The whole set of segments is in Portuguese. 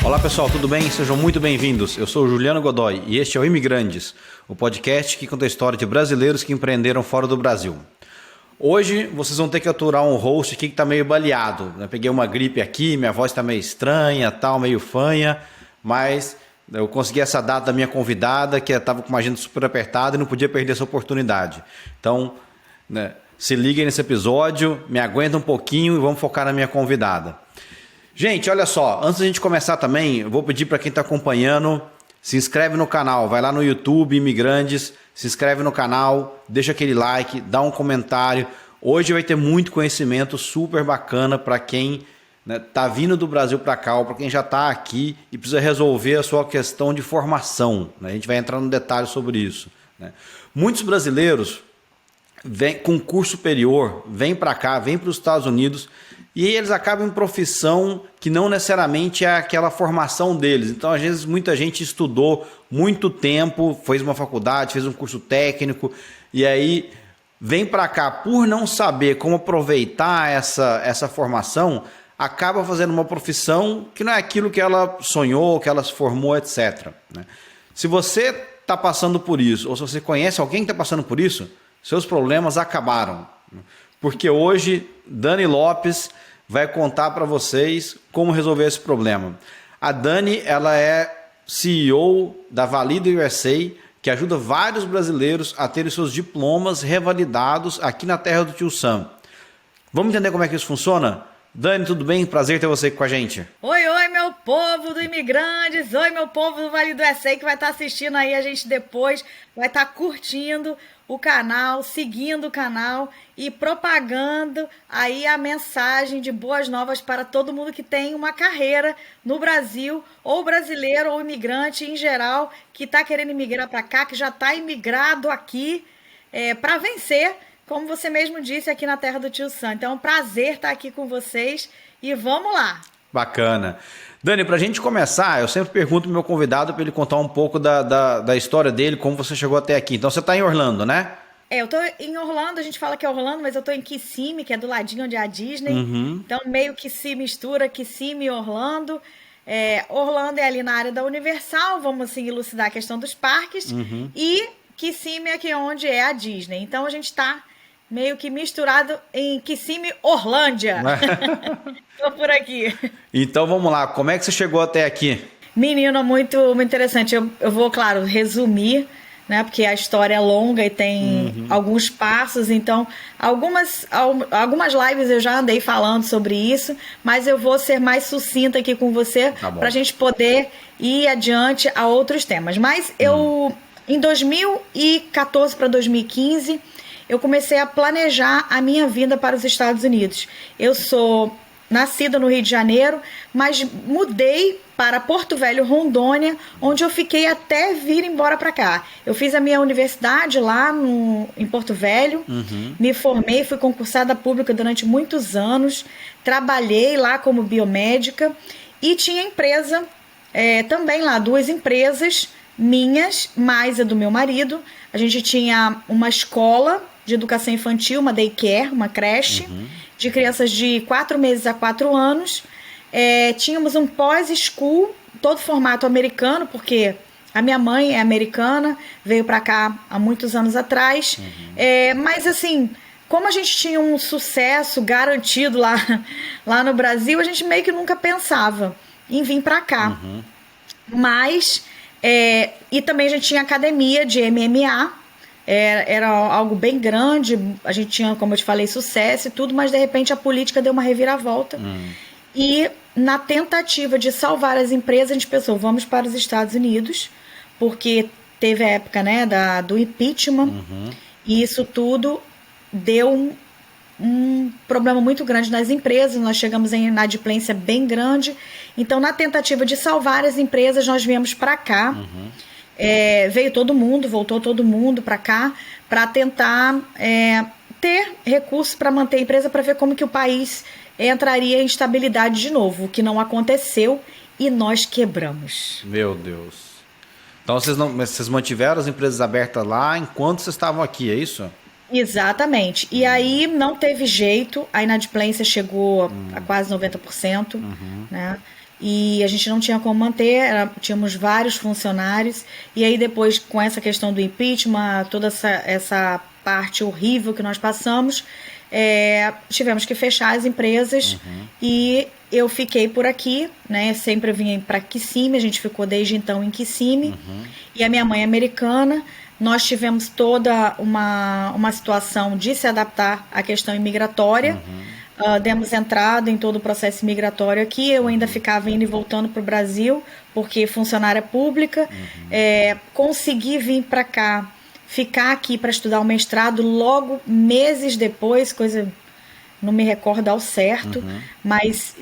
Olá pessoal, tudo bem? Sejam muito bem-vindos. Eu sou o Juliano Godoy e este é o Imigrantes, o podcast que conta a história de brasileiros que empreenderam fora do Brasil. Hoje vocês vão ter que aturar um host aqui que está meio baleado. Eu peguei uma gripe aqui, minha voz está meio estranha, tal, meio fanha, mas eu consegui essa data da minha convidada, que estava com uma agenda super apertada e não podia perder essa oportunidade. Então, se liguem nesse episódio, me aguenta um pouquinho e vamos focar na minha convidada. Gente, olha só, antes da gente começar também, eu vou pedir para quem está acompanhando, se inscreve no canal, vai lá no YouTube, Imigrantes, se inscreve no canal, deixa aquele like, dá um comentário. Hoje vai ter muito conhecimento super bacana para quem está vindo do Brasil para cá, ou para quem já está aqui e precisa resolver a sua questão de formação. A gente vai entrar no detalhe sobre isso. Muitos brasileiros vêm com curso superior, vêm para cá, vêm para os Estados Unidos, e eles acabam em profissão que não necessariamente é aquela formação deles. Então, às vezes, muita gente estudou muito tempo, fez uma faculdade, fez um curso técnico, e aí vem para cá por não saber como aproveitar essa formação, acaba fazendo uma profissão que não é aquilo que ela sonhou, que ela se formou, etc. Se você está passando por isso, ou se você conhece alguém que está passando por isso, seus problemas acabaram. Porque hoje, Dani Lopes vai contar para vocês como resolver esse problema. A Dani, ela é CEO da Valida USA, que ajuda vários brasileiros a terem seus diplomas revalidados aqui na terra do Tio Sam. Vamos entender como é que isso funciona? Dani, tudo bem? Prazer ter você aqui com a gente. Oi, meu povo do Imigrantes, oi, meu povo do Vale do USA que vai estar assistindo aí a gente depois, vai estar curtindo o canal, seguindo o canal e propagando aí a mensagem de boas novas para todo mundo que tem uma carreira no Brasil, ou brasileiro ou imigrante em geral, que está querendo imigrar para cá, que já está imigrado aqui para vencer, como você mesmo disse, aqui na terra do Tio Sam. Então é um prazer estar aqui com vocês e vamos lá! Bacana. Dani, para a gente começar, eu sempre pergunto pro meu convidado para ele contar um pouco da história dele, como você chegou até aqui. Então você está em Orlando, né? Eu tô em Orlando, a gente fala que é Orlando, mas eu tô em Kissimmee, que é do ladinho onde é a Disney. Uhum. Então meio que se mistura Kissimmee e Orlando. Orlando é ali na área da Universal, vamos assim elucidar a questão dos parques. Uhum. E Kissimmee é aqui onde é a Disney. Então a gente tá meio que misturado em Kissimmee, Orlândia. Tô por aqui. Então vamos lá, como é que você chegou até aqui? Menino, muito interessante. Eu vou, claro, resumir, né? Porque a história é longa e tem alguns passos. Então, algumas lives eu já andei falando sobre isso, mas eu vou ser mais sucinta aqui com você para a gente poder ir adiante a outros temas. Mas em 2014 para 2015, eu comecei a planejar a minha vinda para os Estados Unidos. Eu sou nascida no Rio de Janeiro, mas mudei para Porto Velho, Rondônia, onde eu fiquei até vir embora para cá. Eu fiz a minha universidade lá em Porto Velho, me formei, fui concursada pública durante muitos anos, trabalhei lá como biomédica e tinha empresa também lá, 2 empresas minhas, mais a do meu marido. A gente tinha uma escola de educação infantil, uma daycare, uma creche, de crianças de 4 meses a 4 anos. Tínhamos um pós-school, todo formato americano, porque a minha mãe é americana, veio para cá há muitos anos atrás. Mas assim, como a gente tinha um sucesso garantido lá no Brasil, a gente meio que nunca pensava em vir para cá. Mas, e também a gente tinha academia de MMA, era algo bem grande, a gente tinha, como eu te falei, sucesso e tudo, mas de repente a política deu uma reviravolta. E na tentativa de salvar as empresas, a gente pensou, vamos para os Estados Unidos, porque teve a época, né, do impeachment, e isso tudo deu um problema muito grande nas empresas, nós chegamos em inadimplência bem grande. Então, na tentativa de salvar as empresas, nós viemos para cá. Veio todo mundo, voltou todo mundo para cá, para tentar ter recursos para manter a empresa, para ver como que o país entraria em estabilidade de novo, o que não aconteceu e nós quebramos. Meu Deus. Então vocês mantiveram as empresas abertas lá enquanto vocês estavam aqui, é isso? Exatamente. E aí não teve jeito, a inadimplência chegou a quase 90%, né? e a gente não tinha como manter, tínhamos vários funcionários, e aí depois com essa questão do impeachment, toda essa parte horrível que nós passamos, tivemos que fechar as empresas e eu fiquei por aqui, né? Sempre vinha para Kissimmee, a gente ficou desde então em Kissimmee, e a minha mãe é americana. Nós tivemos toda uma situação de se adaptar à questão imigratória. Demos entrada em todo o processo migratório aqui. Eu ainda ficava indo e voltando para o Brasil, porque funcionária pública. Consegui vir para cá, ficar aqui para estudar o mestrado logo meses depois, coisa não me recordo ao certo, mas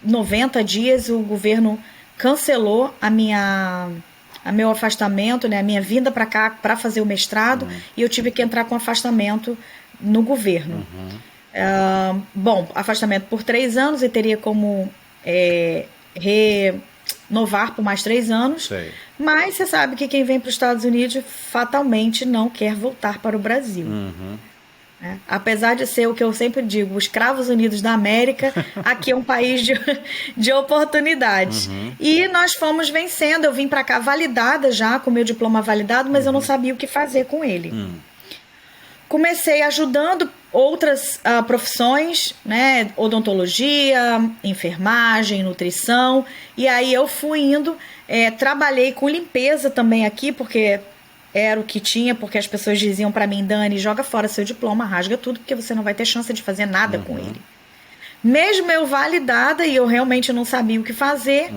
90 dias o governo cancelou meu afastamento, né, a minha vinda para cá para fazer o mestrado, e eu tive que entrar com afastamento no governo. Bom, afastamento por 3 anos e teria como renovar por mais 3 anos. Sei. Mas você sabe que quem vem para os Estados Unidos fatalmente não quer voltar para o Brasil. Apesar de ser o que eu sempre digo, os Escravos Unidos da América, aqui é um país de oportunidades. E nós fomos vencendo. Eu vim para cá validada já, com meu diploma validado, mas eu não sabia o que fazer com ele. Comecei ajudando outras profissões, né? Odontologia, enfermagem, nutrição. E aí eu fui indo, trabalhei com limpeza também aqui, porque era o que tinha, porque as pessoas diziam para mim: Dani, joga fora seu diploma, rasga tudo, porque você não vai ter chance de fazer nada com ele. Mesmo eu validada, e eu realmente não sabia o que fazer,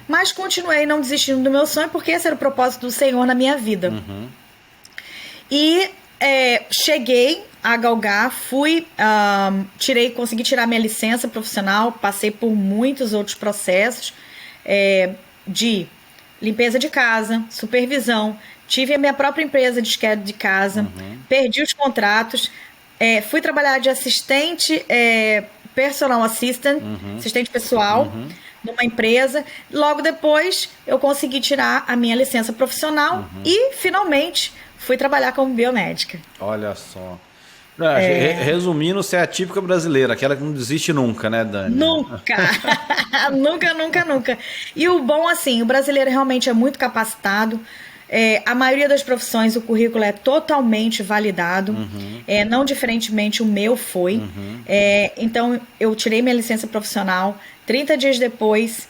mas continuei não desistindo do meu sonho, porque esse era o propósito do Senhor na minha vida. E cheguei a galgar, consegui tirar minha licença profissional, passei por muitos outros processos de limpeza de casa, supervisão, tive a minha própria empresa de esquerda de casa, perdi os contratos, fui trabalhar de assistente, personal assistant, assistente pessoal, numa empresa. Logo depois eu consegui tirar a minha licença profissional e finalmente fui trabalhar como biomédica. Olha só. Resumindo, você é a típica brasileira, aquela que não desiste nunca, né, Dani? Nunca! Nunca. E o bom, assim, o brasileiro realmente é muito capacitado. A maioria das profissões, o currículo é totalmente validado. Não diferentemente, o meu foi. Então, eu tirei minha licença profissional. 30 dias depois,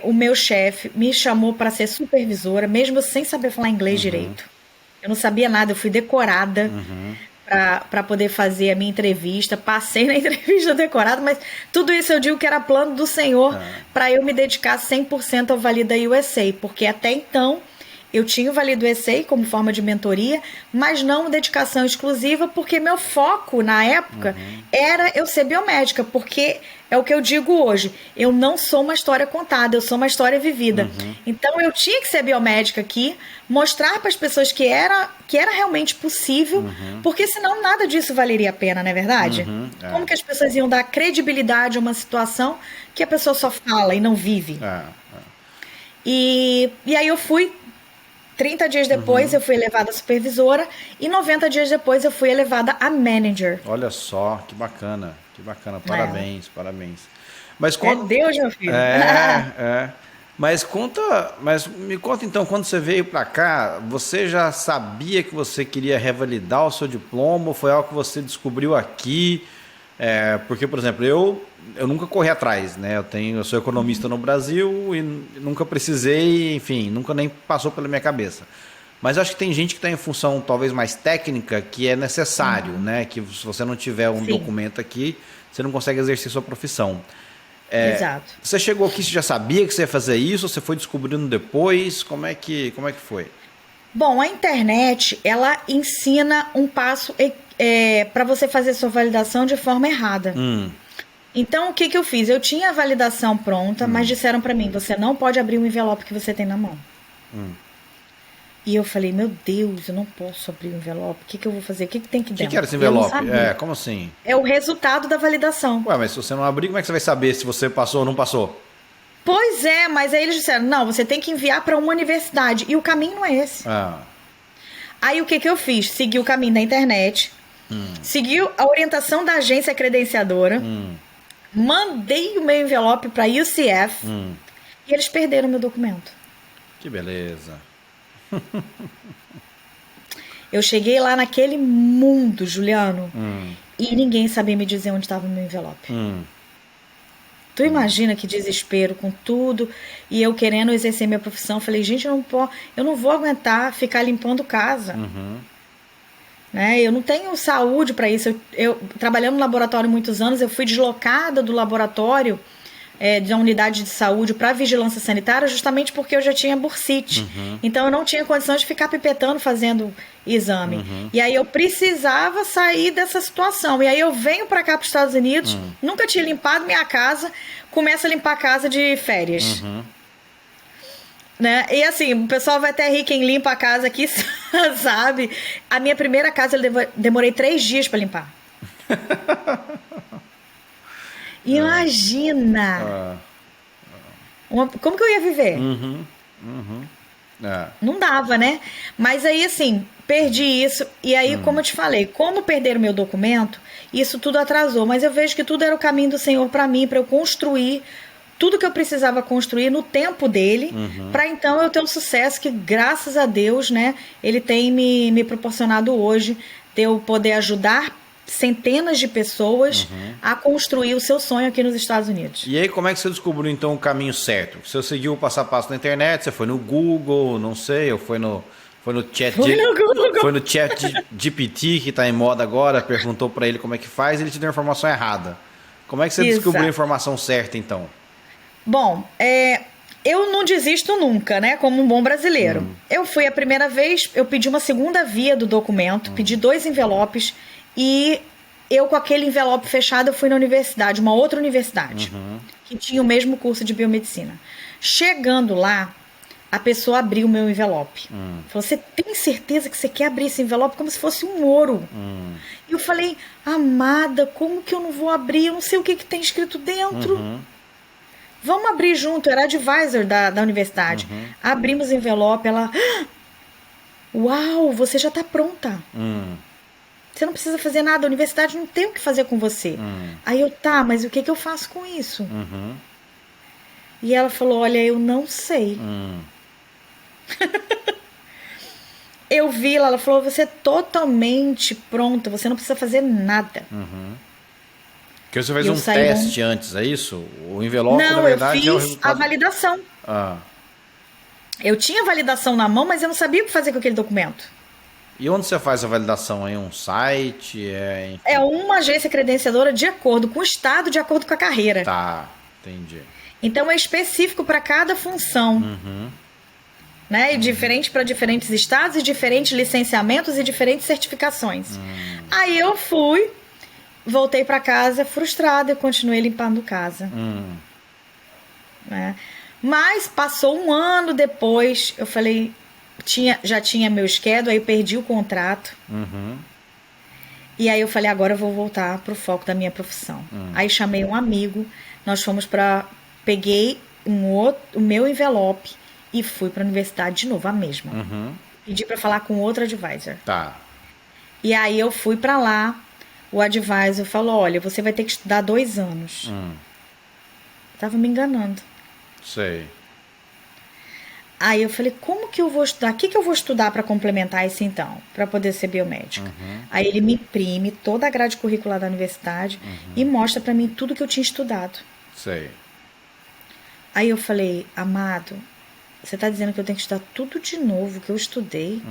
o meu chefe me chamou para ser supervisora, mesmo sem saber falar inglês direito. Eu não sabia nada, eu fui decorada para poder fazer a minha entrevista. Passei na entrevista decorada, mas tudo isso eu digo que era plano do Senhor para eu me dedicar 100% ao Valida USA, porque até então eu tinha o Valida USA como forma de mentoria, mas não dedicação exclusiva, porque meu foco na época era eu ser biomédica, porque é o que eu digo hoje, eu não sou uma história contada, eu sou uma história vivida. Então eu tinha que ser biomédica aqui, mostrar para as pessoas que era realmente possível, porque senão nada disso valeria a pena, não é verdade? Como que as pessoas iam dar credibilidade a uma situação que a pessoa só fala e não vive? E aí eu fui. 30 dias depois eu fui elevada a supervisora e 90 dias depois eu fui elevada a manager. Olha só, que bacana, parabéns. Mas quando... Deus, meu filho. Mas me conta então, quando você veio para cá, você já sabia que você queria revalidar o seu diploma, ou foi algo que você descobriu aqui? Porque, por exemplo, eu nunca corri atrás, né? Eu sou economista no Brasil e nunca precisei, enfim, nunca nem passou pela minha cabeça. Mas eu acho que tem gente que está em função talvez mais técnica, que é necessário, né? Que se você não tiver um documento aqui, você não consegue exercer sua profissão. Exato. Você chegou aqui, você já sabia que você ia fazer isso? Ou você foi descobrindo depois? Como é que foi? Bom, a internet, ela ensina um passo para você fazer sua validação de forma errada. Então, o que eu fiz? Eu tinha a validação pronta, mas disseram para mim, você não pode abrir o envelope que você tem na mão. E eu falei, meu Deus, eu não posso abrir o envelope. O que eu vou fazer? O que tem que dentro? O que era esse envelope? Como assim? É o resultado da validação. Ué, mas se você não abrir, como é que você vai saber se você passou ou não passou? Pois é, mas aí eles disseram, não, você tem que enviar para uma universidade. E o caminho não é esse. Aí o que eu fiz? Segui o caminho da internet, segui a orientação da agência credenciadora, mandei o meu envelope para a UCF, E eles perderam meu documento. Que beleza. Eu cheguei lá naquele mundo, Juliano, e ninguém sabia me dizer onde estava o meu envelope. Tu imagina que desespero com tudo, e eu querendo exercer minha profissão. Falei, gente, eu não vou aguentar ficar limpando casa. Né? Eu não tenho saúde para isso. Eu trabalhando no laboratório muitos anos, eu fui deslocada do laboratório da unidade de saúde para vigilância sanitária justamente porque eu já tinha bursite. Então eu não tinha condições de ficar pipetando fazendo exame. E aí eu precisava sair dessa situação. E aí eu venho para cá para os Estados Unidos, nunca tinha limpado minha casa, começo a limpar a casa de férias. Né? E assim, o pessoal vai até rir quem limpa a casa aqui, sabe? A minha primeira casa eu demorei 3 dias para limpar. Imagina! Como que eu ia viver? Não dava, né? Mas aí, assim, perdi isso. E aí, como eu te falei, como perder o meu documento, isso tudo atrasou. Mas eu vejo que tudo era o caminho do Senhor para mim, para eu construir tudo que eu precisava construir no tempo dele, para então eu ter o sucesso que, graças a Deus, né, ele tem me proporcionado hoje, de eu poder ajudar centenas de pessoas a construir o seu sonho aqui nos Estados Unidos. E aí, como é que você descobriu, então, o caminho certo? Você seguiu o passo a passo na internet, você foi no Google, não sei, ou foi no chat GPT, que está em moda agora, perguntou para ele como é que faz, ele te deu a informação errada. Como é que você descobriu a informação certa, então? Bom, eu não desisto nunca, né? Como um bom brasileiro. Eu fui a primeira vez, eu pedi uma segunda via do documento, pedi 2 envelopes e eu com aquele envelope fechado eu fui na universidade, uma outra universidade, que tinha o mesmo curso de biomedicina. Chegando lá, a pessoa abriu o meu envelope. Falou, você tem certeza que você quer abrir esse envelope como se fosse um ouro? E eu falei, amada, como que eu não vou abrir? Eu não sei o que tem escrito dentro. Vamos abrir junto, era advisor da universidade. Abrimos o envelope, ela... Uau, você já está pronta. Você não precisa fazer nada, a universidade não tem o que fazer com você. Aí eu, tá, mas o que eu faço com isso? E ela falou, olha, eu não sei. Eu vi ela falou, você é totalmente pronta, você não precisa fazer nada. Porque você fez um teste antes, é isso? O envelope, na verdade, eu fiz a validação. Eu tinha validação na mão, mas eu não sabia o que fazer com aquele documento. E onde você faz a validação? É um site? É uma agência credenciadora de acordo com o estado, de acordo com a carreira. Tá, entendi. Então é específico para cada função. Né? E diferente para diferentes estados, e diferentes licenciamentos e diferentes certificações. Aí eu fui... Voltei para casa frustrada e continuei limpando casa. Né? Mas passou 1 ano depois, eu falei, já tinha meu schedule, aí eu perdi o contrato. E aí eu falei, agora eu vou voltar pro foco da minha profissão. Aí chamei um amigo, nós fomos peguei o meu envelope e fui para a universidade de novo, a mesma. Pedi para falar com outro advisor. Tá. E aí eu fui para lá. O advisor falou, olha, você vai ter que estudar 2 anos. Tava me enganando. Sei. Aí eu falei, como que eu vou estudar? O que eu vou estudar para complementar isso então? Para poder ser biomédica. Aí ele me imprime toda a grade curricular da universidade e mostra para mim tudo que eu tinha estudado. Sei. Aí eu falei, amado, você tá dizendo que eu tenho que estudar tudo de novo que eu estudei?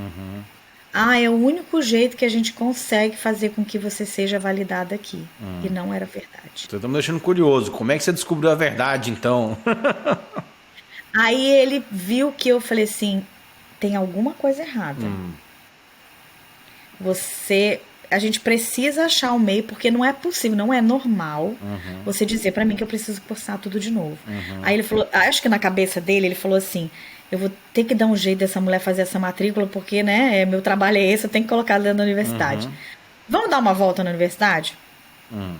É o único jeito que a gente consegue fazer com que você seja validada aqui. E não era verdade. Você tá me deixando curioso. Como é que você descobriu a verdade, então? Aí ele viu que eu falei assim, tem alguma coisa errada. A gente precisa achar um meio, porque não é possível, não é normal você dizer pra mim que eu preciso cursar tudo de novo. Aí ele falou, acho que na cabeça dele, ele falou assim, eu vou ter que dar um jeito dessa mulher fazer essa matrícula, porque, né, meu trabalho é esse, eu tenho que colocar dentro da universidade. Vamos dar uma volta na universidade?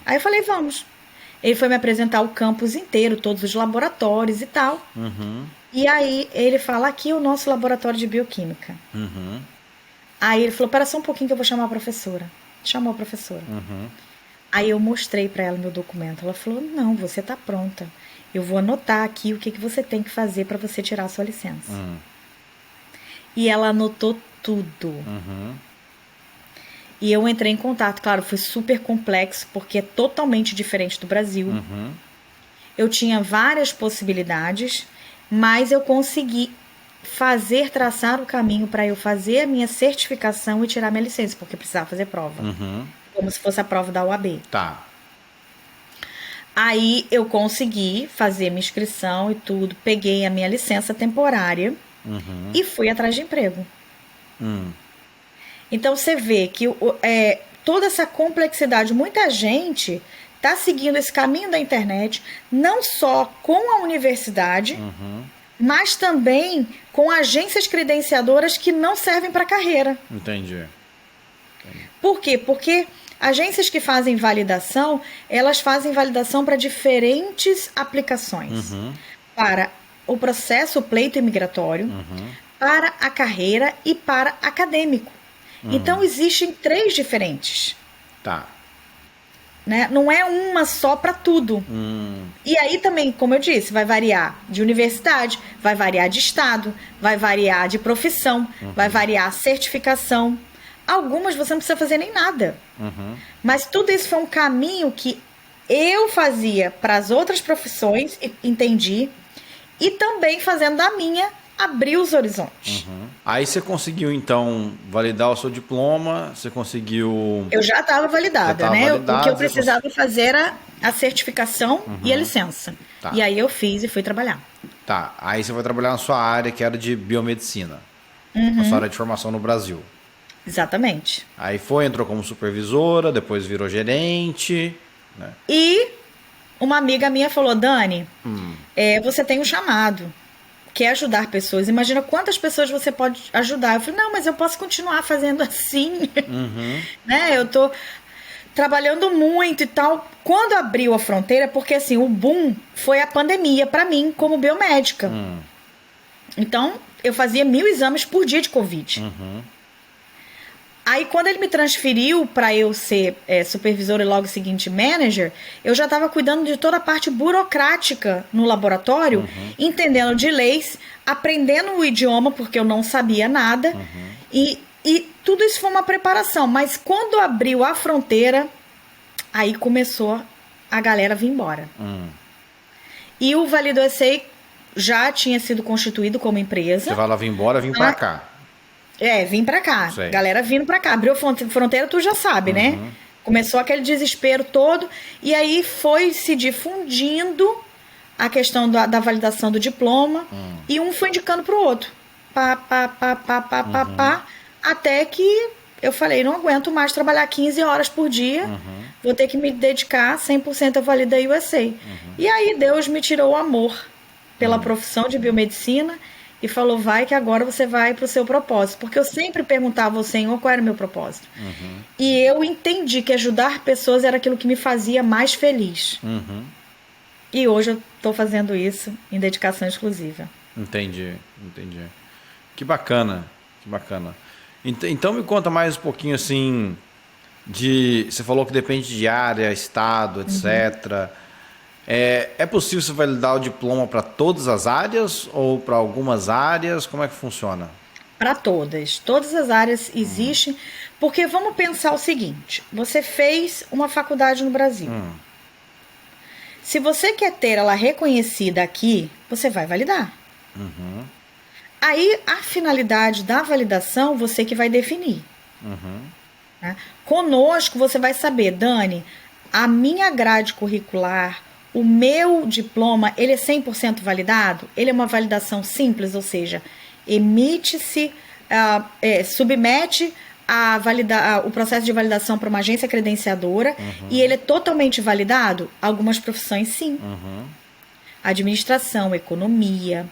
Aí eu falei, vamos. Ele foi me apresentar o campus inteiro, todos os laboratórios e tal. E aí ele fala, aqui é o nosso laboratório de bioquímica. Aí ele falou, espera só um pouquinho que eu vou chamar a professora. Chamou a professora. Aí eu mostrei para ela meu documento. Ela falou: não, você está pronta. Eu vou anotar aqui o que você tem que fazer para você tirar a sua licença. E ela anotou tudo. E eu entrei em contato. Claro, foi super complexo, porque é totalmente diferente do Brasil. Eu tinha várias possibilidades, mas eu consegui traçar o caminho para eu fazer a minha certificação e tirar minha licença, porque eu precisava fazer prova. Como se fosse a prova da UAB. Tá. Aí eu consegui fazer minha inscrição e tudo, peguei a minha licença temporária e fui atrás de emprego. Então você vê que toda essa complexidade, muita gente está seguindo esse caminho da internet, não só com a universidade, mas também com agências credenciadoras que não servem para carreira. Entendi. Por quê? Porque agências que fazem validação, elas fazem validação para diferentes aplicações. Para o processo, o pleito imigratório, para a carreira e para acadêmico. Então, existem 3 diferentes. Tá. Né? Não é uma só para tudo. E aí também, como eu disse, vai variar de universidade, vai variar de estado, vai variar de profissão, vai variar a certificação. Algumas você não precisa fazer nem nada. Mas tudo isso foi um caminho que eu fazia para as outras profissões, entendi, e também fazendo da minha, abrir os horizontes. Aí você conseguiu, então, validar o seu diploma, você conseguiu... Eu já estava validada, né? Validada, o que eu precisava fazer era a certificação e a licença. Tá. E aí eu fiz e fui trabalhar. Tá, aí você vai trabalhar na sua área, que era de biomedicina. Na sua área de formação no Brasil. Exatamente. Aí entrou como supervisora, depois virou gerente, né? E uma amiga minha falou: Dani, você tem um chamado, que é ajudar pessoas. Imagina quantas pessoas você pode ajudar. Eu falei: não, mas eu posso continuar fazendo assim. Né? Eu tô trabalhando muito e tal. Quando abriu a fronteira, porque assim, o boom foi a pandemia para mim como biomédica. Então, eu fazia 1000 exames por dia de Covid. Aí, quando ele me transferiu para eu ser supervisora e logo seguinte manager, eu já estava cuidando de toda a parte burocrática no laboratório, entendendo de leis, aprendendo o idioma, porque eu não sabia nada, e tudo isso foi uma preparação. Mas quando abriu a fronteira, aí começou a galera vir embora. E o Valido SA já tinha sido constituído como empresa. Você vai lá vir embora, vim para cá. Vim pra cá. Sei. Galera vindo pra cá. Abriu a fronteira, tu já sabe, né? Começou aquele desespero todo. E aí foi se difundindo a questão da validação do diploma. E um foi indicando pro outro. Até que eu falei: não aguento mais trabalhar 15 horas por dia. Vou ter que me dedicar 100% a Valida USA. E aí Deus me tirou o amor pela profissão de biomedicina. E falou: vai que agora você vai para o seu propósito. Porque eu sempre perguntava ao Senhor qual era o meu propósito. E eu entendi que ajudar pessoas era aquilo que me fazia mais feliz. E hoje eu estou fazendo isso em dedicação exclusiva. Entendi. Que bacana. Então me conta mais um pouquinho assim, você falou que depende de área, estado, etc. É possível você validar o diploma para todas as áreas ou para algumas áreas? Como é que funciona? Para todas. Todas as áreas existem. Porque vamos pensar o seguinte: você fez uma faculdade no Brasil. Se você quer ter ela reconhecida aqui, você vai validar. Aí a finalidade da validação você que vai definir. Né? Conosco você vai saber: Dani, a minha grade curricular, o meu diploma, ele é 100% validado? Ele é uma validação simples, ou seja, emite-se, submete o processo de validação para uma agência credenciadora e ele é totalmente validado? Algumas profissões, sim. Administração, economia,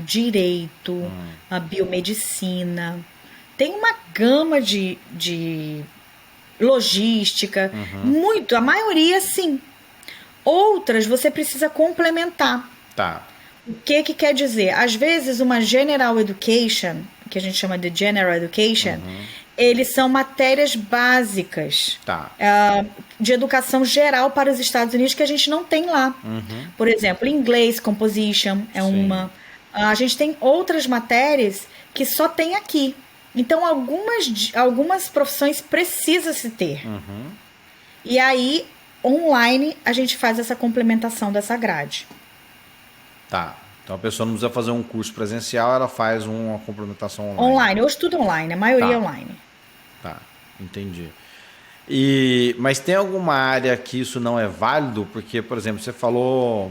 direito, biomedicina. Tem uma gama de logística, a maioria, sim. Outras você precisa complementar. Tá. O que quer dizer? Às vezes uma General Education, que a gente chama de General Education, Eles são matérias básicas de educação geral para os Estados Unidos que a gente não tem lá. Por exemplo, inglês, composition é uma. A gente tem outras matérias que só tem aqui. Então, algumas profissões precisa se ter. E aí, online, a gente faz essa complementação dessa grade. Tá. Então, a pessoa não precisa fazer um curso presencial, ela faz uma complementação online. Online. Hoje tudo online. A maioria é online. Tá. Entendi. Mas tem alguma área que isso não é válido? Porque, por exemplo, você falou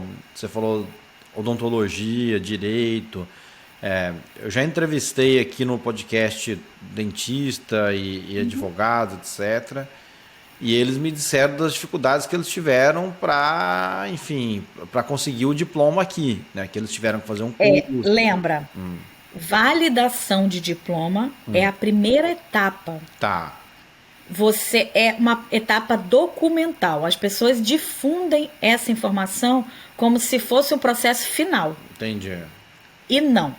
odontologia, direito. Eu já entrevistei aqui no podcast dentista e advogado, etc. E eles me disseram das dificuldades que eles tiveram para conseguir o diploma aqui, né? Que eles tiveram que fazer um curso. Lembra, validação de diploma é a primeira etapa. Tá. É uma etapa documental. As pessoas difundem essa informação como se fosse um processo final. Entendi. E não.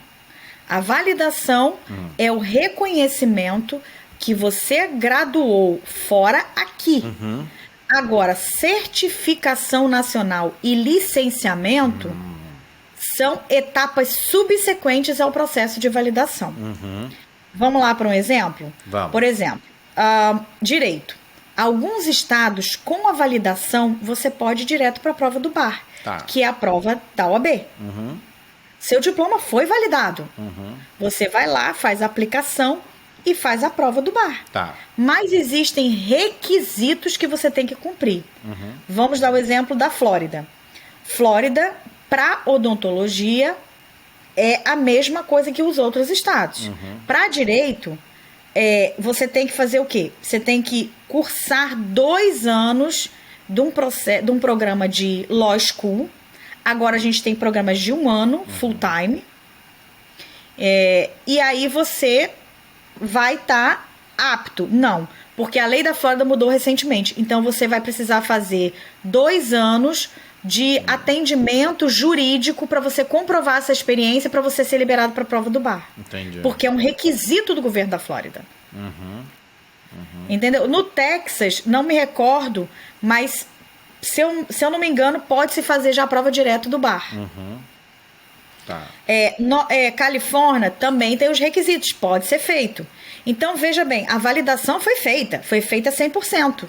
A validação é o reconhecimento que você graduou fora aqui. Agora, certificação nacional e licenciamento são etapas subsequentes ao processo de validação. Vamos lá para um exemplo? Vamos. Por exemplo, direito. Alguns estados, com a validação, você pode ir direto para a prova do bar, que é a prova da OAB. Seu diploma foi validado. Você vai lá, faz a aplicação e faz a prova do bar. Mas existem requisitos que você tem que cumprir. Vamos dar o exemplo da Flórida. Flórida, para odontologia, é a mesma coisa que os outros estados. Para direito, você tem que fazer o quê? Você tem que cursar 2 anos de um programa de Law School. Agora a gente tem programas de 1 ano, full time. E aí você vai estar apto. Não, porque a lei da Flórida mudou recentemente. Então você vai precisar fazer 2 anos de atendimento jurídico para você comprovar essa experiência, para você ser liberado para a prova do bar. Entendi. Porque é um requisito do governo da Flórida. Entendeu? No Texas, não me recordo, mas se eu não me engano, pode-se fazer já a prova direto do bar. Califórnia também tem os requisitos, pode ser feito. Então, veja bem, a validação foi feita 100%.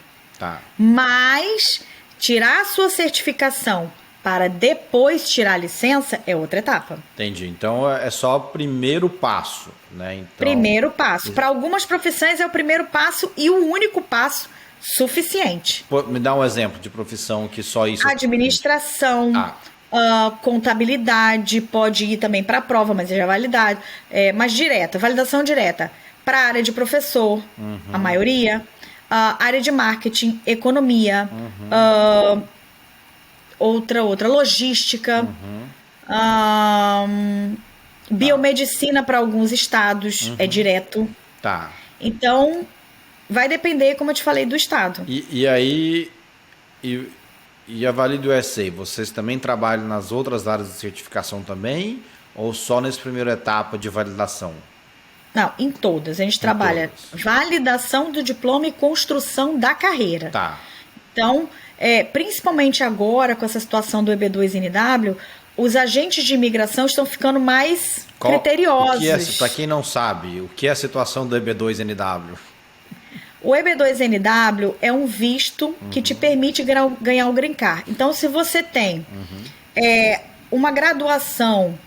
Mas tirar a sua certificação para depois tirar a licença é outra etapa. Entendi. Então, é só o primeiro passo, né? Então... Primeiro passo. Para algumas profissões é o primeiro passo e o único passo suficiente. Me dá um exemplo de profissão que só isso... Administração... contabilidade, pode ir também para a prova, mas já é validado. Mas direta, validação direta. Para a área de professor, a maioria. Área de marketing, economia, outra, logística. Biomedicina para alguns estados é direto. Então, vai depender, como eu te falei, do estado. E aí... E a Valido USA, vocês também trabalham nas outras áreas de certificação também? Ou só nessa primeira etapa de validação? Não, em todas. A gente trabalha validação do diploma e construção da carreira. Então, principalmente agora, com essa situação do EB2NW, os agentes de imigração estão ficando mais criteriosos. Para quem não sabe, o que é a situação do EB2NW? O EB2NW é um visto que te permite ganhar o Green Card. Então, se você tem uma graduação,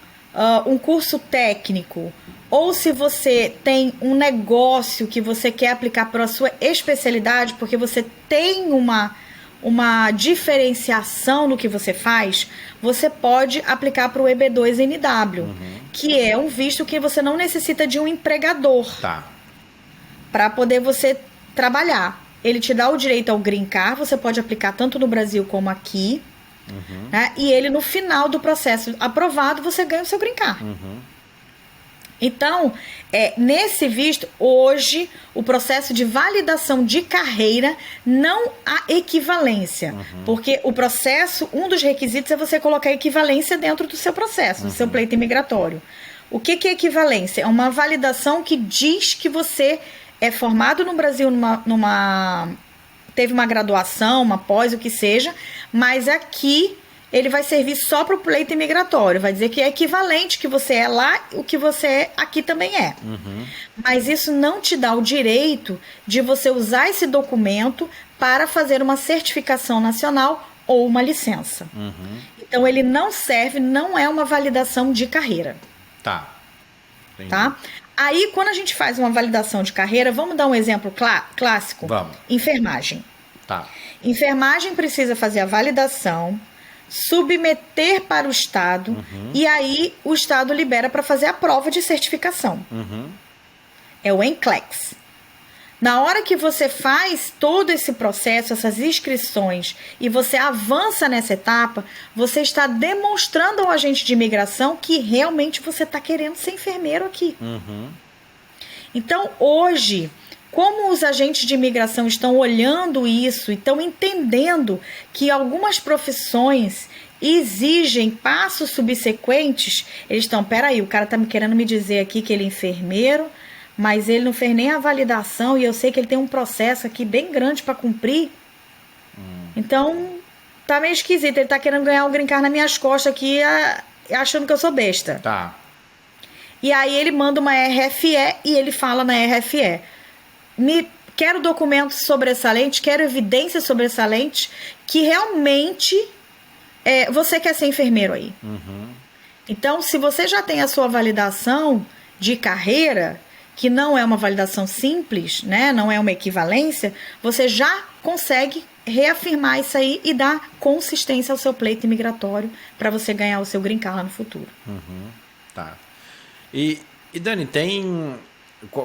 um curso técnico, ou se você tem um negócio que você quer aplicar para a sua especialidade, porque você tem uma diferenciação no que você faz, você pode aplicar para o EB2NW, que é um visto que você não necessita de um empregador para poder você trabalhar. Ele te dá o direito ao Green Card, você pode aplicar tanto no Brasil como aqui, né? E ele, no final do processo aprovado, você ganha o seu Green Card. Então, nesse visto, hoje, o processo de validação de carreira não há equivalência, porque o processo, um dos requisitos é você colocar equivalência dentro do seu processo, do seu pleito imigratório. O que é equivalência? É uma validação que diz que você é formado no Brasil teve uma graduação, uma pós, o que seja, mas aqui ele vai servir só para o pleito imigratório. Vai dizer que é equivalente que você é lá, o que você é aqui também é. Mas isso não te dá o direito de você usar esse documento para fazer uma certificação nacional ou uma licença. Então, ele não serve, não é uma validação de carreira. Tá. Entendi. Tá? Aí, quando a gente faz uma validação de carreira, vamos dar um exemplo clássico? Vamos. Enfermagem. Tá. Enfermagem precisa fazer a validação, submeter para o Estado, e aí o Estado libera para fazer a prova de certificação. É o NCLEX. Na hora que você faz todo esse processo, essas inscrições, e você avança nessa etapa, você está demonstrando ao agente de imigração que realmente você está querendo ser enfermeiro aqui. Então, hoje, como os agentes de imigração estão olhando isso e estão entendendo que algumas profissões exigem passos subsequentes, eles estão, peraí, o cara está querendo me dizer aqui que ele é enfermeiro, mas ele não fez nem a validação e eu sei que ele tem um processo aqui bem grande para cumprir. Então, tá meio esquisito. Ele tá querendo ganhar um green card nas minhas costas aqui, achando que eu sou besta. Tá. E aí ele manda uma RFE e ele fala na RFE: quero documentos sobressalentes, quero evidências sobressalentes que realmente você quer ser enfermeiro aí. Então, se você já tem a sua validação de carreira, que não é uma validação simples, né? Não é uma equivalência, você já consegue reafirmar isso aí e dar consistência ao seu pleito imigratório para você ganhar o seu green card lá no futuro. Tá. E Dani,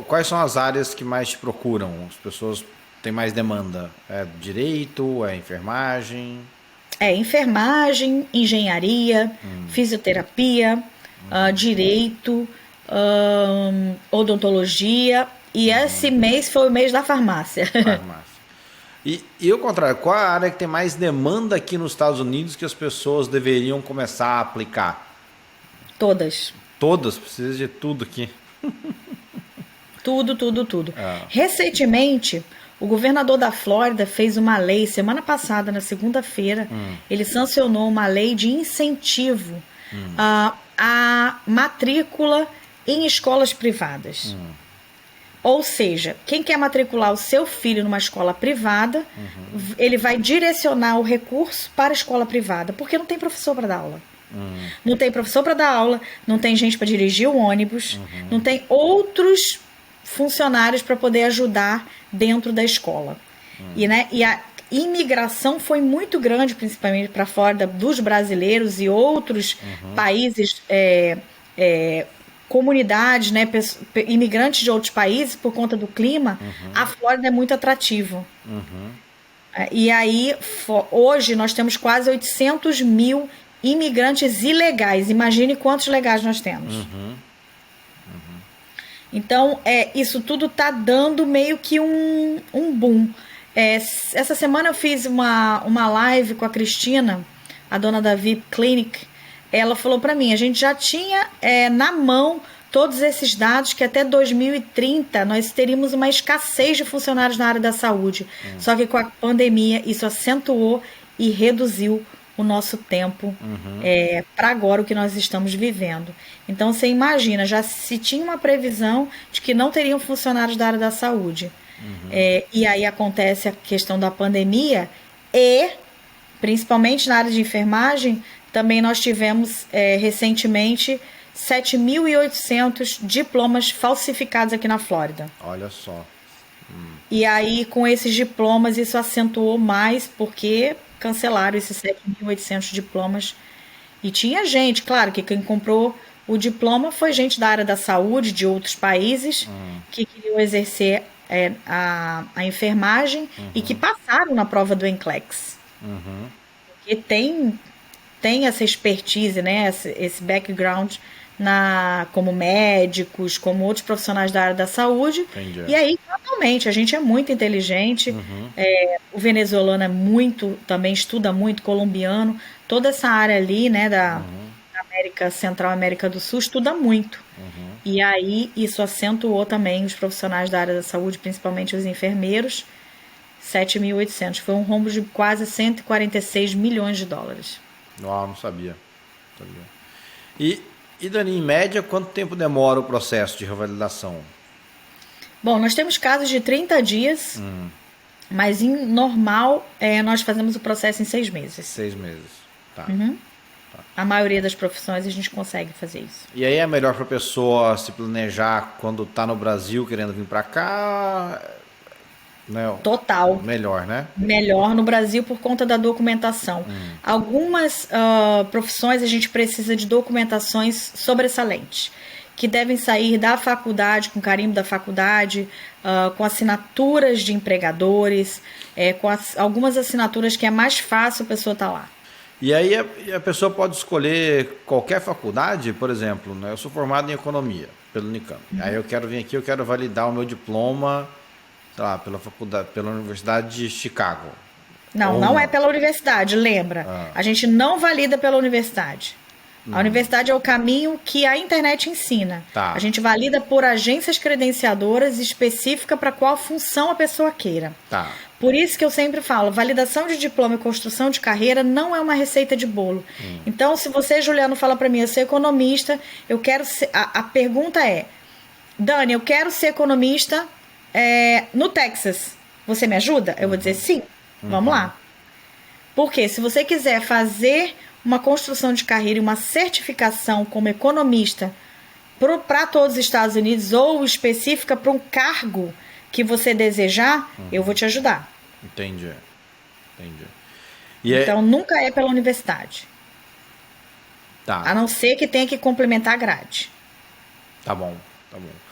quais são as áreas que mais te procuram? As pessoas têm mais demanda? É direito? É enfermagem? É enfermagem, engenharia, fisioterapia, direito, odontologia, e esse mês foi o mês da farmácia. E ao contrário, qual a área que tem mais demanda aqui nos Estados Unidos que as pessoas deveriam começar a aplicar? Todas. Todas? Precisa de tudo aqui. Tudo. Recentemente, o governador da Flórida fez uma lei, semana passada, na segunda-feira, ele sancionou uma lei de incentivo à matrícula em escolas privadas. Ou seja, quem quer matricular o seu filho numa escola privada, ele vai direcionar o recurso para a escola privada, porque não tem professor para dar aula. Não tem professor para dar aula, não tem gente para dirigir o ônibus, não tem outros funcionários para poder ajudar dentro da escola. E a imigração foi muito grande, principalmente para fora dos brasileiros e outros países, comunidades, né, imigrantes de outros países, por conta do clima. A Flórida é muito atrativo. E aí, hoje, nós temos quase 800 mil imigrantes ilegais. Imagine quantos legais nós temos. Então, isso tudo está dando meio que um boom. Essa semana eu fiz uma live com a Cristina, a dona da VIP Clinic. Ela falou para mim, a gente já tinha na mão todos esses dados que até 2030 nós teríamos uma escassez de funcionários na área da saúde. Só que com a pandemia isso acentuou e reduziu o nosso tempo para agora o que nós estamos vivendo. Então você imagina, já se tinha uma previsão de que não teriam funcionários da área da saúde. E aí acontece a questão da pandemia e, principalmente na área de enfermagem, também nós tivemos recentemente 7.800 diplomas falsificados aqui na Flórida. Olha só. E aí, com esses diplomas, isso acentuou mais, porque cancelaram esses 7.800 diplomas. E tinha gente, claro, que quem comprou o diploma foi gente da área da saúde, de outros países, que queriam exercer a enfermagem e que passaram na prova do NCLEX. Porque tem essa expertise, né, esse background como médicos, como outros profissionais da área da saúde. Entendi. E aí, totalmente, a gente é muito inteligente. O venezuelano também estuda muito, colombiano, toda essa área ali, né, da América Central, América do Sul, estuda muito. E aí isso acentuou também os profissionais da área da saúde, principalmente os enfermeiros, 7.800. Foi um rombo de quase 146 milhões de dólares. Não sabia. E Dani, em média, quanto tempo demora o processo de revalidação? Bom, nós temos casos de 30 dias, mas em normal nós fazemos o processo em 6 meses. 6 meses, tá. A maioria das profissões a gente consegue fazer isso. E aí é melhor para a pessoa se planejar quando está no Brasil querendo vir para cá? Né? Total. Melhor, né? Melhor no Brasil por conta da documentação. Algumas profissões a gente precisa de documentações sobressalentes, que devem sair da faculdade, com carimbo da faculdade, com assinaturas de empregadores, com algumas assinaturas que é mais fácil a pessoa estar lá. E aí a pessoa pode escolher qualquer faculdade, por exemplo, né? Eu sou formado em economia pelo Unicamp. Aí eu quero vir aqui, eu quero validar o meu diploma, sei lá, pela Universidade de Chicago. Não é pela universidade, lembra? A gente não valida pela universidade. A universidade é o caminho que a internet ensina. Tá. A gente valida por agências credenciadoras específica para qual função a pessoa queira. Tá. Por isso que eu sempre falo, validação de diploma e construção de carreira não é uma receita de bolo. Então, se você, Juliano, fala para mim, eu sou economista, eu quero ser... A pergunta é, Dani, eu quero ser economista no Texas. Você me ajuda? Eu vou dizer sim. Vamos lá. Porque se você quiser fazer uma construção de carreira e uma certificação como economista para todos os Estados Unidos ou específica para um cargo que você desejar, eu vou te ajudar. Entendi. Então, nunca é pela universidade. Tá. A não ser que tenha que complementar a grade. Tá bom.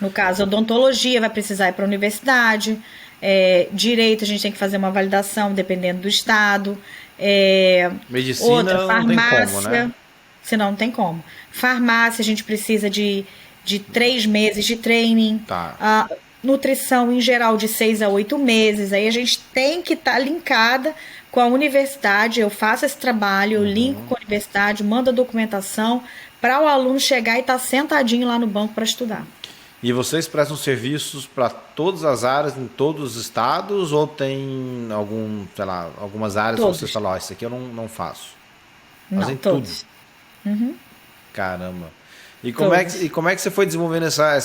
No caso, odontologia vai precisar ir para a universidade. Direito, a gente tem que fazer uma validação dependendo do estado. Medicina outra, farmácia, não tem como, né? Senão não tem como. Farmácia, a gente precisa de 3 meses de training. Tá. Nutrição, em geral, de 6 a 8 meses. Aí a gente tem que estar linkada com a universidade. Eu faço esse trabalho, eu linko com a universidade, mando a documentação para o aluno chegar e estar sentadinho lá no banco para estudar. E vocês prestam serviços para todas as áreas, em todos os estados, ou tem algumas áreas Todos. que você fala, isso aqui eu não faço? Fazem todos. Uhum. Caramba. E como é que você foi desenvolvendo essa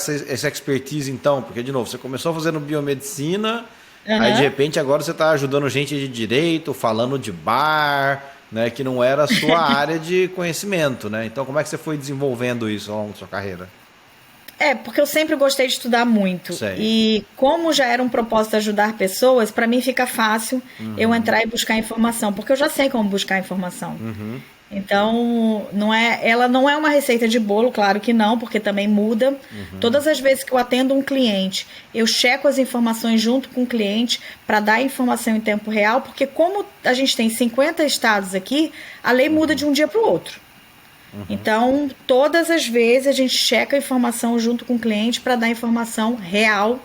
expertise, então? Porque, de novo, você começou fazendo biomedicina, aí, de repente, agora você está ajudando gente de direito, falando de bar, né, que não era a sua área de conhecimento, né? Então, como é que você foi desenvolvendo isso ao longo da sua carreira? Porque eu sempre gostei de estudar muito. Sei. E como já era um propósito ajudar pessoas, para mim fica fácil eu entrar e buscar informação, porque eu já sei como buscar informação. Então, ela não é uma receita de bolo, claro que não, porque também muda. Todas as vezes que eu atendo um cliente, eu checo as informações junto com o cliente para dar informação em tempo real, porque como a gente tem 50 estados aqui, a lei muda de um dia para o outro. Então, todas as vezes a gente checa a informação junto com o cliente para dar informação real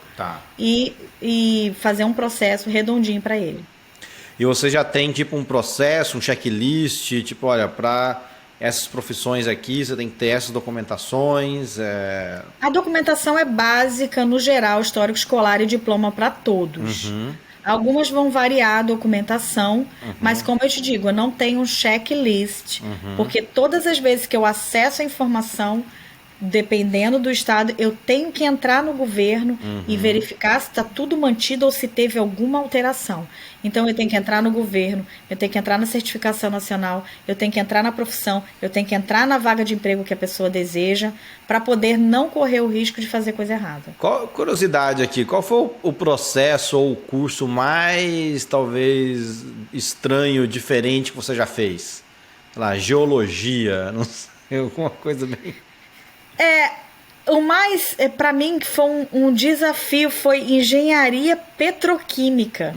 e fazer um processo redondinho para ele. E você já tem tipo um processo, um checklist, tipo, olha, para essas profissões aqui você tem que ter essas documentações? A documentação é básica, no geral, histórico escolar e diploma para todos. Algumas vão variar a documentação, mas como eu te digo, eu não tenho um checklist, porque todas as vezes que eu acesso a informação, dependendo do estado, eu tenho que entrar no governo e verificar se está tudo mantido ou se teve alguma alteração. Então, eu tenho que entrar no governo, eu tenho que entrar na certificação nacional, eu tenho que entrar na profissão, eu tenho que entrar na vaga de emprego que a pessoa deseja, para poder não correr o risco de fazer coisa errada. Curiosidade aqui, qual foi o processo ou o curso mais, talvez, estranho, diferente que você já fez? Sei lá, geologia, não sei, alguma coisa bem... O mais, para mim, que foi um desafio, foi engenharia petroquímica.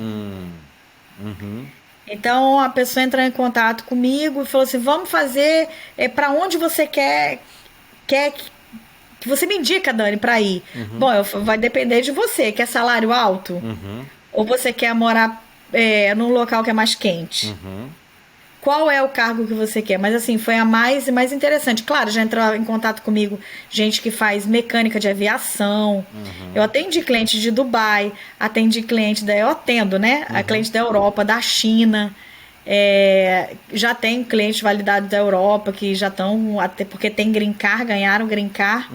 Então, a pessoa entrou em contato comigo e falou assim, vamos fazer, para onde você quer que você me indica, Dani, para ir? Bom, vai depender de você. Quer salário alto? Ou você quer morar num local que é mais quente? qual é o cargo que você quer. Mas assim, foi a mais interessante. Claro, já entrou em contato comigo gente que faz mecânica de aviação. Eu atendi cliente de Dubai, eu atendo, né? A cliente da Europa, da China. Já tem clientes validados da Europa que já estão, até porque tem green card, ganharam green card.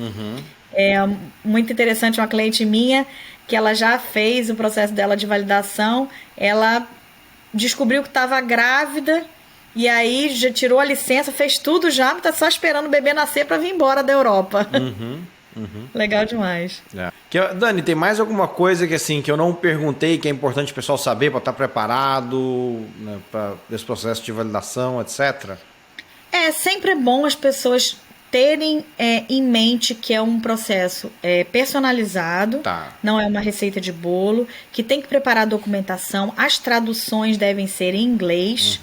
Muito interessante, uma cliente minha que ela já fez o processo dela de validação, ela descobriu que estava grávida e aí já tirou a licença, fez tudo já, está só esperando o bebê nascer para vir embora da Europa. Legal demais. Dani, tem mais alguma coisa que assim que eu não perguntei que é importante o pessoal saber para estar preparado, né, para esse processo de validação, etc? Sempre bom as pessoas terem em mente que é um processo personalizado, não é uma receita de bolo, que tem que preparar a documentação, as traduções devem ser em inglês,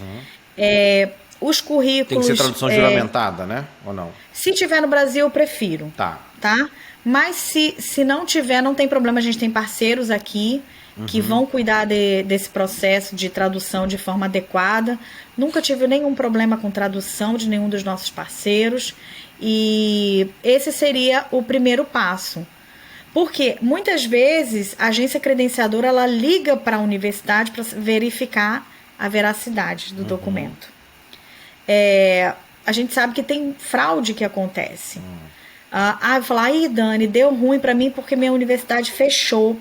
os currículos... Tem que ser tradução juramentada, né? Ou não? Se tiver no Brasil, eu prefiro. Tá? Mas se não tiver, não tem problema, a gente tem parceiros aqui que vão cuidar desse processo de tradução de forma adequada. Nunca tive nenhum problema com tradução de nenhum dos nossos parceiros. E esse seria o primeiro passo. Porque muitas vezes a agência credenciadora ela liga para a universidade para verificar a veracidade do documento. A gente sabe que tem fraude que acontece. Vai falar, Dani, deu ruim para mim porque minha universidade fechou.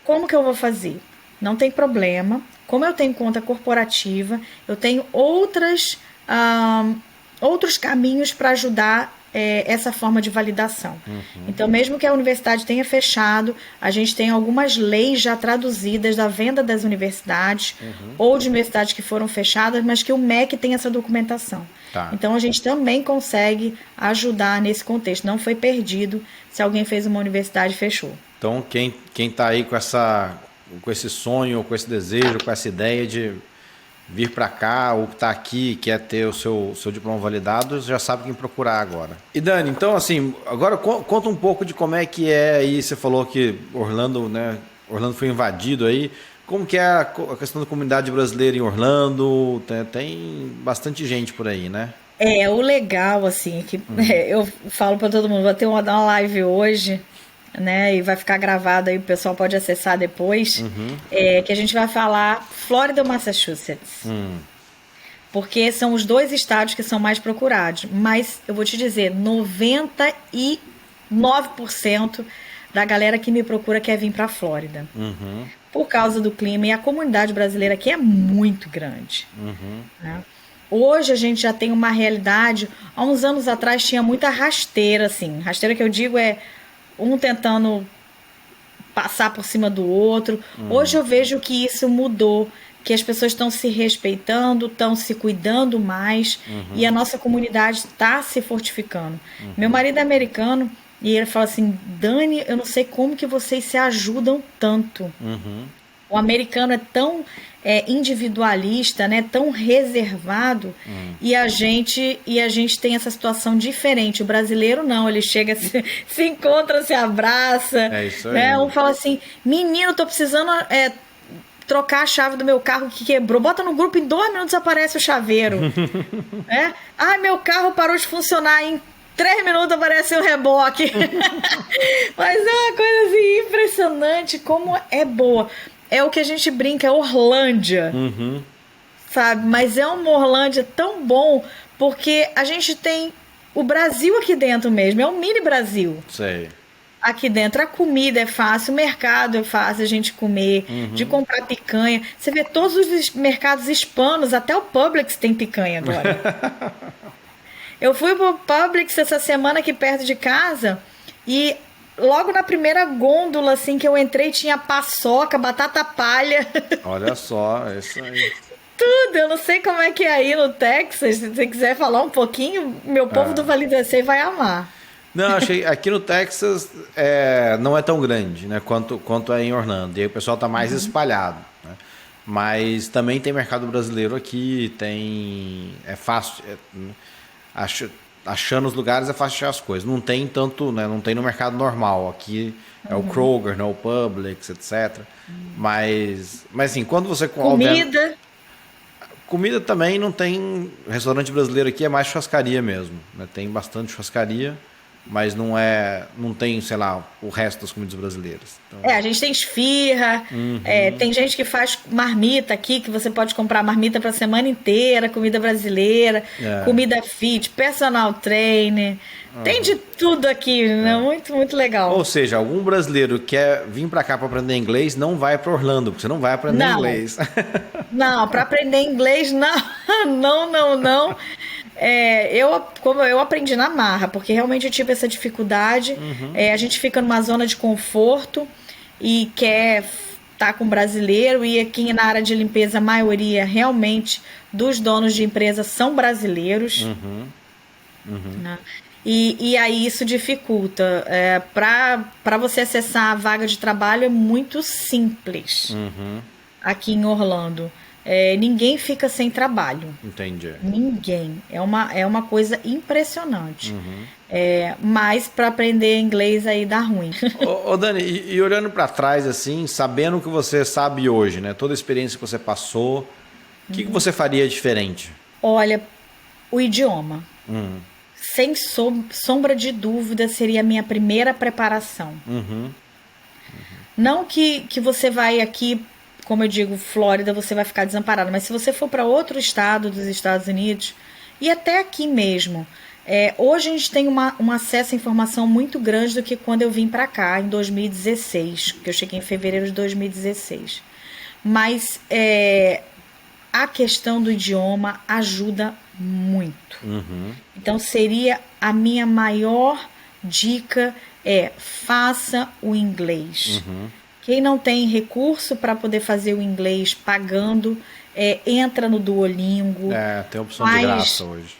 Como que eu vou fazer? Não tem problema. Como eu tenho conta corporativa, eu tenho outros caminhos para ajudar essa forma de validação. Então, mesmo que a universidade tenha fechado, a gente tem algumas leis já traduzidas da venda das universidades ou de universidades que foram fechadas, mas que o MEC tem essa documentação. Então, a gente também consegue ajudar nesse contexto. Não foi perdido se alguém fez uma universidade e fechou. Então, quem está aí com esse sonho, com esse desejo, com essa ideia de vir para cá ou está aqui quer ter o seu diploma validado, já sabe quem procurar agora. E Dani, então assim, agora conta um pouco de como é que é aí, você falou que Orlando, né? Orlando foi invadido aí. Como que é a questão da comunidade brasileira em Orlando? Tem bastante gente por aí, né? O legal, assim, que eu falo para todo mundo, vou ter uma live hoje, né, e vai ficar gravado aí, o pessoal pode acessar depois, que a gente vai falar Flórida ou Massachusetts. Porque são os dois estados que são mais procurados. Mas eu vou te dizer, 99% da galera que me procura quer vir para a Flórida. Por causa do clima, e a comunidade brasileira aqui é muito grande. Né? Hoje a gente já tem uma realidade, há uns anos atrás tinha muita rasteira, assim. Rasteira que eu digo é um tentando passar por cima do outro. Hoje eu vejo que isso mudou, que as pessoas estão se respeitando, estão se cuidando mais, e a nossa comunidade está se fortificando. Meu marido é americano, e ele fala assim, Dani, eu não sei como que vocês se ajudam tanto. O americano é tão individualista, né, tão reservado, e a gente tem essa situação diferente. O brasileiro não, ele chega, se encontra, se abraça. É isso aí. Né? Um fala assim, menino, tô precisando trocar a chave do meu carro que quebrou. Bota no grupo, em 2 minutos aparece o chaveiro. Meu carro parou de funcionar, em 3 minutos aparece um reboque. Mas é uma coisa assim, impressionante, como é boa. É o que a gente brinca, é Orlândia, sabe? Mas é uma Orlândia tão bom, porque a gente tem o Brasil aqui dentro mesmo, é um mini Brasil. Sei. Aqui dentro, a comida é fácil, o mercado é fácil a gente comer, de comprar picanha. Você vê todos os mercados hispanos, até o Publix tem picanha agora. Eu fui pro Publix essa semana aqui perto de casa e... logo na primeira gôndola, assim, que eu entrei, tinha paçoca, batata palha. Olha só, é isso aí. Tudo, eu não sei como é que é aí no Texas. Se você quiser falar um pouquinho, meu povo do Vale do Açaí vai amar. Não, achei aqui no Texas não é tão grande, né, quanto é em Orlando. E aí o pessoal tá mais espalhado, né? Mas também tem mercado brasileiro aqui, é fácil, achando os lugares é fácil achar as coisas. Não tem tanto, né? Não tem no mercado normal. Aqui é o Kroger, né? O Publix, etc. Mas assim, quando você... Comida... Comida também não tem... Restaurante brasileiro aqui é mais churrascaria mesmo, né? Tem bastante churrascaria, mas não tem, sei lá, o resto das comidas brasileiras. Então... A gente tem esfirra, tem gente que faz marmita aqui, que você pode comprar marmita para a semana inteira, comida brasileira, comida fit, personal trainer, tem de tudo aqui, né? Muito, muito legal. Ou seja, algum brasileiro que quer vir para cá para aprender inglês, não vai para Orlando, porque você não vai aprender inglês. Não, para aprender inglês, não. Como eu aprendi na marra, porque realmente eu tive essa dificuldade. A gente fica numa zona de conforto e quer estar com brasileiro, e aqui na área de limpeza a maioria realmente dos donos de empresa são brasileiros. Né? E aí isso dificulta. Para você acessar a vaga de trabalho é muito simples aqui em Orlando. Ninguém fica sem trabalho. Entendi. Ninguém. É uma coisa impressionante. Mas para aprender inglês aí dá ruim. Ô Dani, e olhando para trás, assim, sabendo o que você sabe hoje, né? Toda a experiência que você passou, o que você faria diferente? Olha, o idioma. Sem sombra de dúvida, seria a minha primeira preparação. Não que você vai aqui, como eu digo, Flórida, você vai ficar desamparado. Mas se você for para outro estado dos Estados Unidos, e até aqui mesmo, hoje a gente tem um acesso à informação muito grande do que quando eu vim para cá, em 2016, que eu cheguei em fevereiro de 2016. Mas a questão do idioma ajuda muito. Então seria a minha maior dica faça o inglês. Quem não tem recurso para poder fazer o inglês pagando, entra no Duolingo. Tem opção de graça hoje.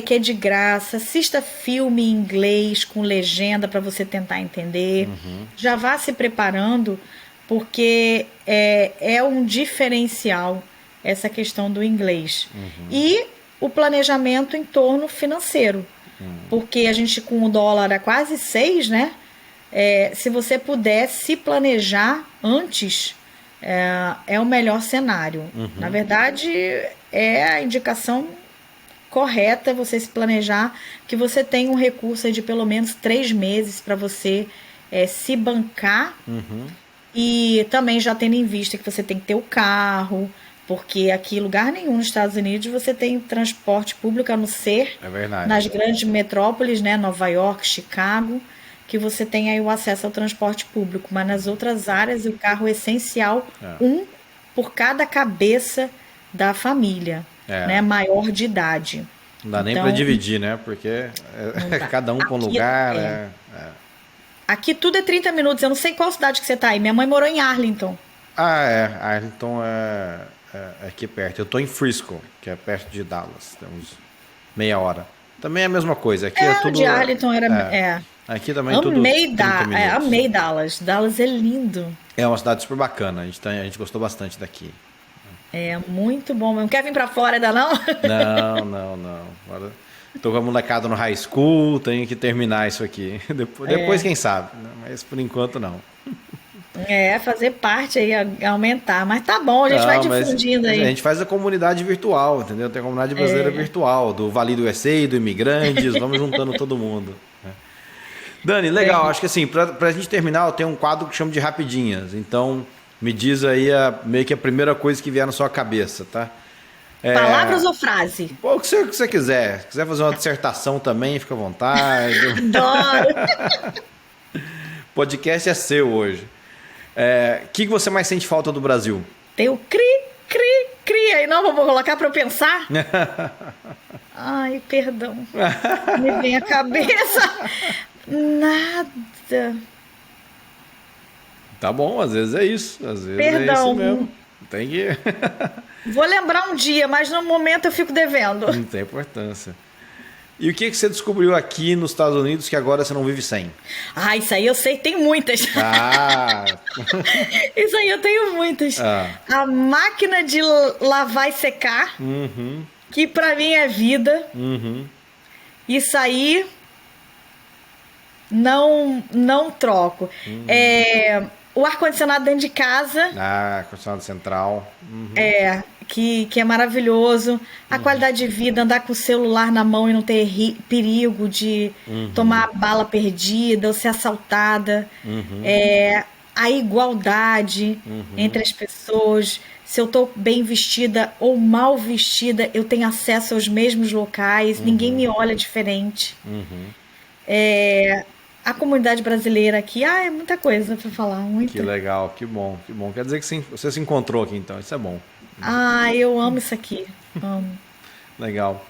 Que é de graça. Assista filme em inglês com legenda para você tentar entender. Já vá se preparando, porque é um diferencial essa questão do inglês. E o planejamento em torno financeiro. Porque a gente com o dólar a quase 6, né? Se você puder se planejar antes, é o melhor cenário. Na verdade, a indicação correta você se planejar, que você tenha um recurso de pelo menos 3 meses para você se bancar. E também já tendo em vista que você tem que ter o carro, porque aqui, lugar nenhum nos Estados Unidos, você tem transporte público, a não ser nas grandes metrópoles, né, Nova York, Chicago, que você tem aí o acesso ao transporte público. Mas nas outras áreas, o carro é essencial, um por cada cabeça da família, né, maior de idade. Não dá nem para dividir, né? Porque cada um para um lugar. Aqui tudo é 30 minutos. Eu não sei qual cidade que você está aí. Minha mãe morou em Arlington. Arlington é aqui perto. Eu estou em Frisco, que é perto de Dallas. Temos meia hora. Também é a mesma coisa. Aqui é tudo. De Arlington era. Aqui também tudo. Amei Dallas. Dallas é lindo. É uma cidade super bacana. A gente gostou bastante daqui. É muito bom mesmo. Quer vir pra Flórida, não? Não. Agora tô com a molecada no high school, tenho que terminar isso aqui. Depois quem sabe, né? Mas por enquanto não. Fazer parte aí, aumentar. Mas tá bom, a gente vai difundindo aí. A gente faz a comunidade virtual, entendeu? Tem a comunidade brasileira virtual, do Vale do USA, do Imigrantes, vamos juntando todo mundo. Dani, legal, acho que assim, pra gente terminar, eu tenho um quadro que chamo de rapidinhas. Então, me diz aí meio que a primeira coisa que vier na sua cabeça, tá? Palavras ou frase? O que você quiser. Se quiser fazer uma dissertação também, fica à vontade. Adoro! Podcast é seu hoje. O que você mais sente falta do Brasil? Tem o cri aí. Não, vou colocar para eu pensar? Ai, perdão. Me vem a cabeça. Nada. Tá bom, às vezes é isso. Às vezes perdão. É isso mesmo. Tem que... Vou lembrar um dia, mas no momento eu fico devendo. Não tem importância. E o que você descobriu aqui nos Estados Unidos que agora você não vive sem? Isso aí eu sei, tem muitas. Isso aí eu tenho muitas. A máquina de lavar e secar, que pra mim é vida. Isso aí não troco. O ar-condicionado dentro de casa. Ar-condicionado central. que é maravilhoso. A qualidade de vida, andar com o celular na mão e não ter perigo de tomar bala perdida ou ser assaltada. A igualdade entre as pessoas. Se eu estou bem vestida ou mal vestida, eu tenho acesso aos mesmos locais, ninguém me olha diferente. A comunidade brasileira aqui, é muita coisa para falar. Muita. Que legal, que bom, que bom. Quer dizer que você se encontrou aqui então, isso é bom. Eu amo isso aqui, amo. Legal.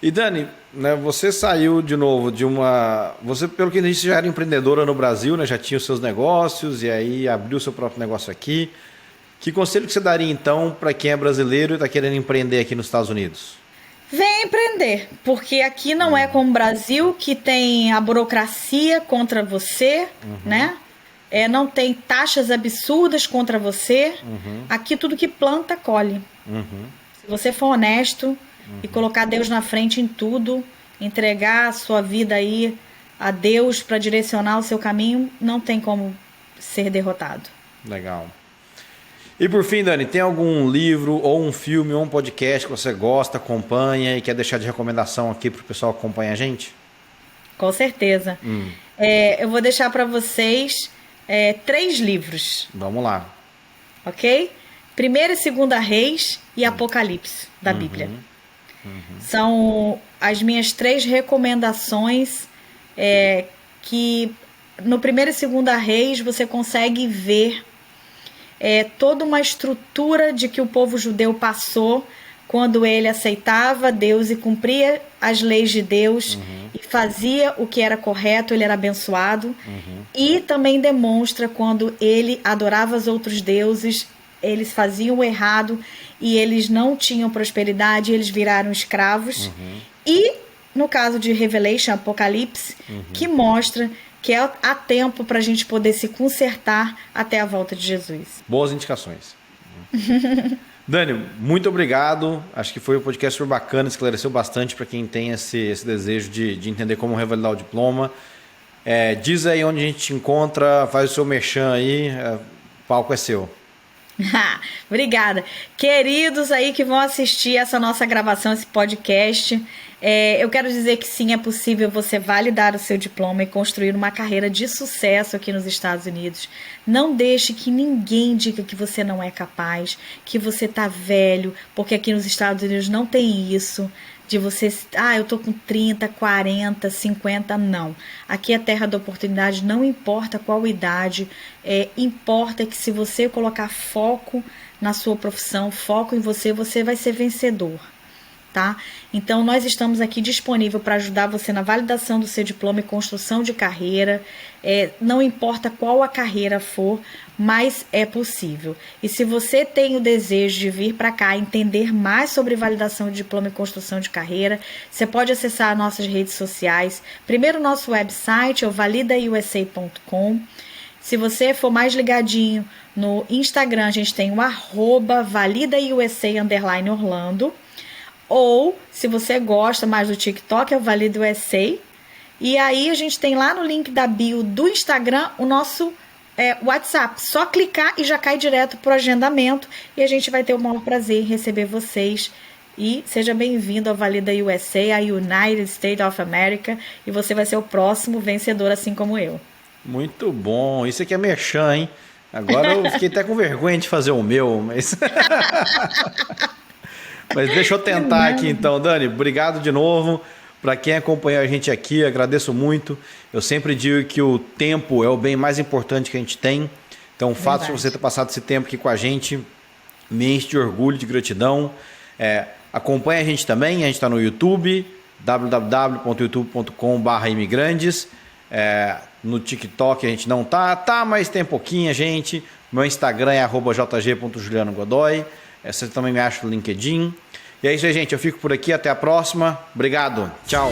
E Dani, né, você saiu de novo de uma... Você, pelo que a gente já era empreendedora no Brasil, né, já tinha os seus negócios e aí abriu o seu próprio negócio aqui. Que conselho que você daria então para quem é brasileiro e está querendo empreender aqui nos Estados Unidos? Vem empreender, porque aqui não é como o Brasil, que tem a burocracia contra você, né? Não tem taxas absurdas contra você. Aqui tudo que planta, colhe. Se você for honesto e colocar Deus na frente em tudo, entregar a sua vida aí a Deus para direcionar o seu caminho, não tem como ser derrotado. Legal. E por fim, Dani, tem algum livro ou um filme ou um podcast que você gosta, acompanha e quer deixar de recomendação aqui para o pessoal acompanhar a gente? Com certeza. Eu vou deixar para vocês 3 livros. Vamos lá. Ok? 1ª e 2ª Reis e Apocalipse da Bíblia. São as minhas 3 recomendações que no 1ª e 2ª Reis você consegue ver toda uma estrutura de que o povo judeu passou quando ele aceitava Deus e cumpria as leis de Deus e fazia o que era correto, ele era abençoado. E também demonstra quando ele adorava os outros deuses, eles faziam o errado e eles não tinham prosperidade, eles viraram escravos. E no caso de Revelation, Apocalipse, que mostra que há tempo para a gente poder se consertar até a volta de Jesus. Boas indicações. Dani, muito obrigado. Acho que foi um podcast super bacana, esclareceu bastante para quem tem esse desejo de entender como revalidar o diploma. Diz aí onde a gente te encontra, faz o seu merchan aí, o palco é seu. Obrigada. Queridos aí que vão assistir essa nossa gravação, esse podcast, eu quero dizer que sim, é possível você validar o seu diploma e construir uma carreira de sucesso aqui nos Estados Unidos. Não deixe que ninguém diga que você não é capaz, que você tá velho, porque aqui nos Estados Unidos não tem isso. De você, eu tô com 30, 40, 50, não. Aqui é terra da oportunidade, não importa qual idade, importa que se você colocar foco na sua profissão, foco em você, você vai ser vencedor, tá? Então, nós estamos aqui disponíveis para ajudar você na validação do seu diploma e construção de carreira, não importa qual a carreira for, mas é possível. E se você tem o desejo de vir para cá entender mais sobre validação de diploma e construção de carreira, você pode acessar nossas redes sociais. Primeiro, nosso website é o validausa.com. Se você for mais ligadinho no Instagram, a gente tem o @validausa_Orlando. Ou, se você gosta mais do TikTok, é o ValidaUSA. E aí a gente tem lá no link da bio do Instagram o nosso WhatsApp. Só clicar e já cai direto para o agendamento. E a gente vai ter o maior prazer em receber vocês. E seja bem-vindo ao ValidaUSA, a United States of America. E você vai ser o próximo vencedor, assim como eu. Muito bom. Isso aqui é merchan, hein? Agora eu fiquei até com vergonha de fazer o meu, mas... Mas deixa eu tentar aqui então, Dani. Obrigado de novo. Para quem acompanhou a gente aqui, agradeço muito. Eu sempre digo que o tempo é o bem mais importante que a gente tem. Então, o fato de você ter passado esse tempo aqui com a gente me enche de orgulho, de gratidão. Acompanhe a gente também. A gente está no YouTube, www.youtube.com/imigrantes. No TikTok a gente não tá, mas tem pouquinho, gente. Meu Instagram é @jg.julianogodoy. Você também me acha no LinkedIn. E é isso aí, gente. Eu fico por aqui. Até a próxima. Obrigado. Tchau.